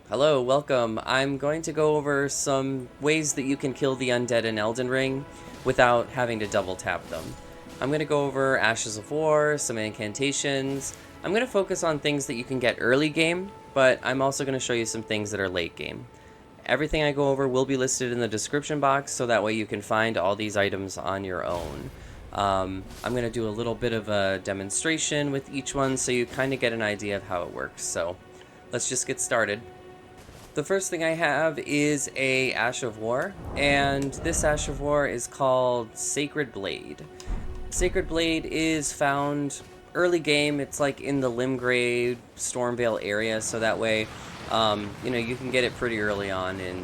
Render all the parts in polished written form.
Hello, welcome. I'm going to go over some ways that you can kill the undead in Elden Ring without having to double tap them. I'm going to go over Ashes of War, some incantations. I'm going to focus on things that you can get early game, but I'm also going to show you some things that are late game. Everything I go over will be listed in the description box, so that way you can find all these items on your own. I'm going to do a little bit of a demonstration with each one so you kind of get an idea of how it works. So let's just get started. The first thing I have is a Ash of War, and this Ash of War is called Sacred Blade. Sacred Blade is found early game. It's like in the Limgrave, Stormvale area, so that way, you can get it pretty early on in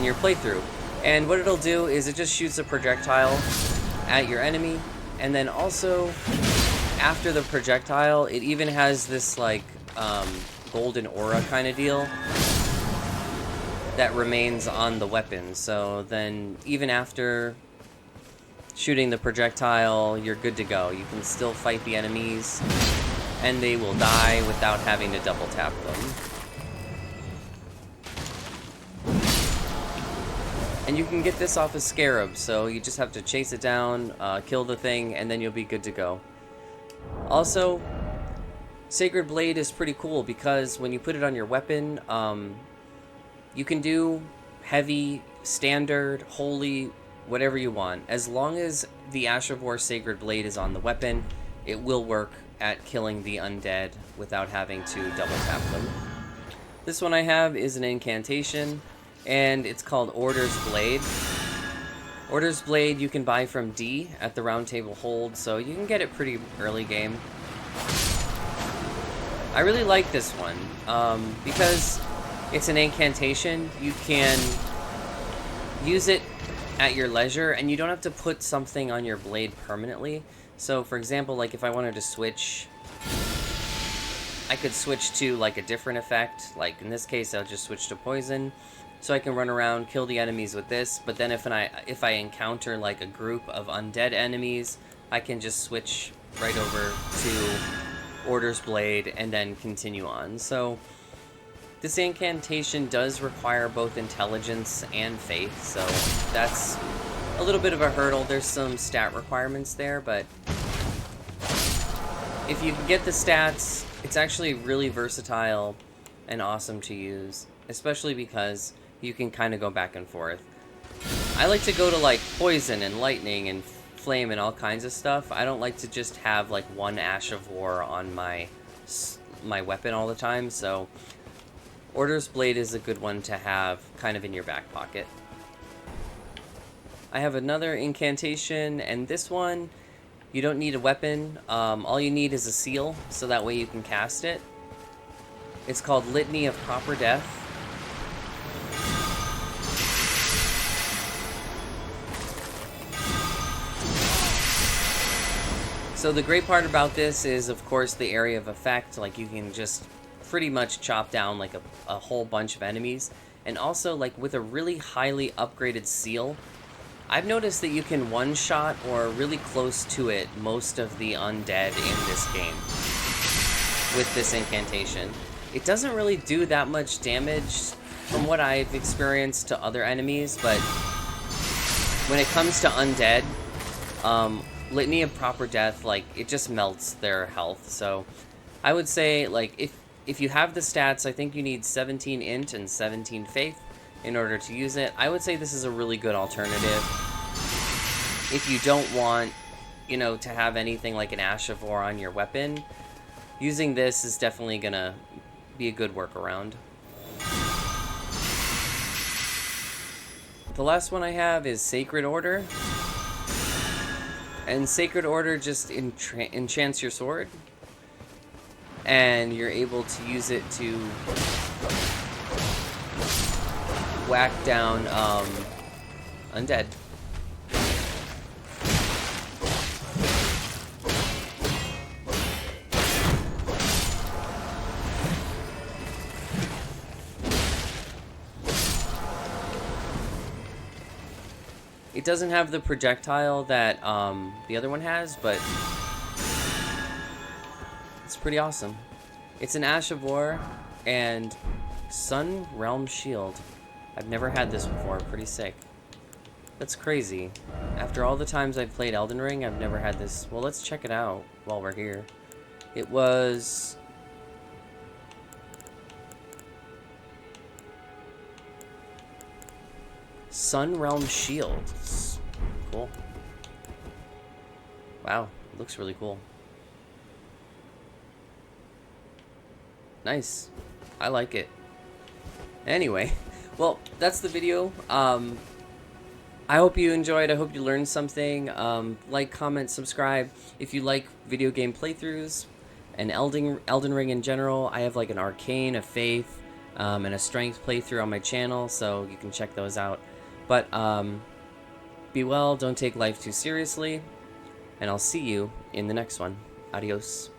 your playthrough. And what it'll do is it just shoots a projectile at your enemy, and then also after the projectile, it even has this like golden aura kind of deal that remains on the weapon. So then even after shooting the projectile, you're good to go. You can still fight the enemies and they will die without having to double tap them. And you can get this off a scarab, so you just have to chase it down, kill the thing, and then you'll be good to go. Also, Sacred Blade is pretty cool because when you put it on your weapon, you can do heavy, standard, holy, whatever you want. As long as the Ash of War Sacred Blade is on the weapon, it will work at killing the undead without having to double tap them. This one I have is an incantation, and it's called Order's Blade. Order's Blade you can buy from D at the Round Table Hold, so you can get it pretty early game. I really like this one, because it's an incantation. You can use it at your leisure, and you don't have to put something on your blade permanently. So, for example, like if I wanted to switch, I could switch to like a different effect. Like in this case, I'll just switch to poison, so I can run around, kill the enemies with this. But then if I encounter like a group of undead enemies, I can just switch right over to Order's Blade and then continue on. So this incantation does require both intelligence and faith, so that's a little bit of a hurdle. There's some stat requirements there, but if you can get the stats, it's actually really versatile and awesome to use, especially because you can kind of go back and forth. I like to go to like poison and lightning and flame and all kinds of stuff. I don't like to just have like one Ash of War on my weapon all the time, so Order's Blade is a good one to have kind of in your back pocket. I have another incantation, and this one you don't need a weapon. All you need is a seal, so that way you can cast it. It's called Litany of Proper Death. So the great part about this is, of course, the area of effect. Like, you can just pretty much chop down like a whole bunch of enemies. And also, like, with a really highly upgraded seal, I've noticed that you can one-shot or really close to it most of the undead in this game with this incantation. It doesn't really do that much damage from what I've experienced to other enemies, but when it comes to undead, Litany of Proper Death, like, it just melts their health. So I would say, like, if you have the stats, I think you need 17 int and 17 faith in order to use it. I would say this is a really good alternative. If you don't want, to have anything like an Ash of War on your weapon, using this is definitely gonna be a good workaround. The last one I have is Sacred Order. And Sacred Order just enchants your sword, and you're able to use it to whack down undead. It doesn't have the projectile that the other one has, but it's pretty awesome. It's an Ash of War and Sun Realm Shield. I've never had this before. Pretty sick. That's crazy. After all the times I've played Elden Ring, I've never had this. Well, let's check it out while we're here. It was... Sun Realm Shield. Cool. Wow, it looks really cool. Nice. I like it. Anyway, well, that's the video. I hope you enjoyed. I hope you learned something. Like, comment, subscribe. If you like video game playthroughs and Elden Ring in general, I have like an Arcane, a Faith, and a Strength playthrough on my channel, so you can check those out. But be well, don't take life too seriously, and I'll see you in the next one. Adios.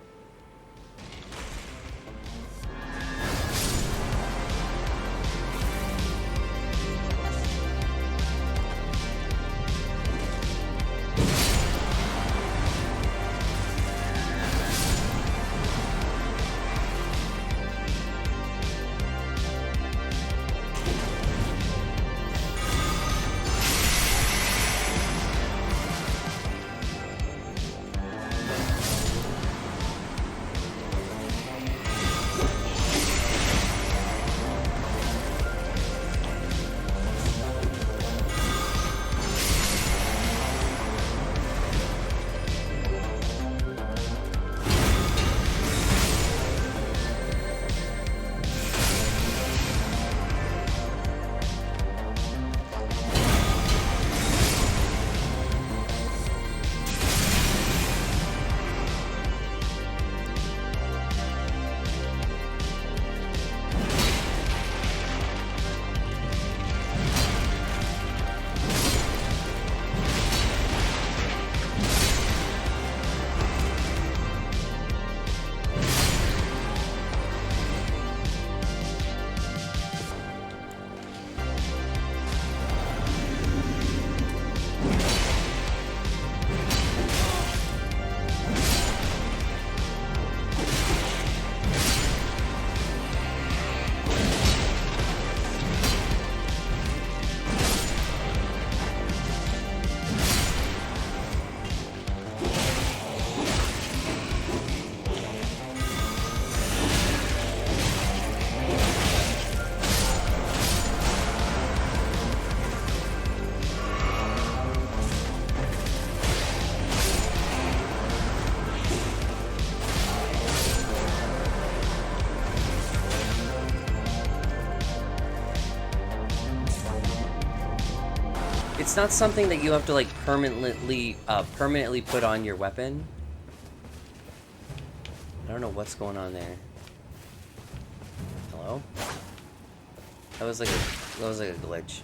It's not something that you have to like permanently put on your weapon. I don't know what's going on there. Hello? That was like a glitch.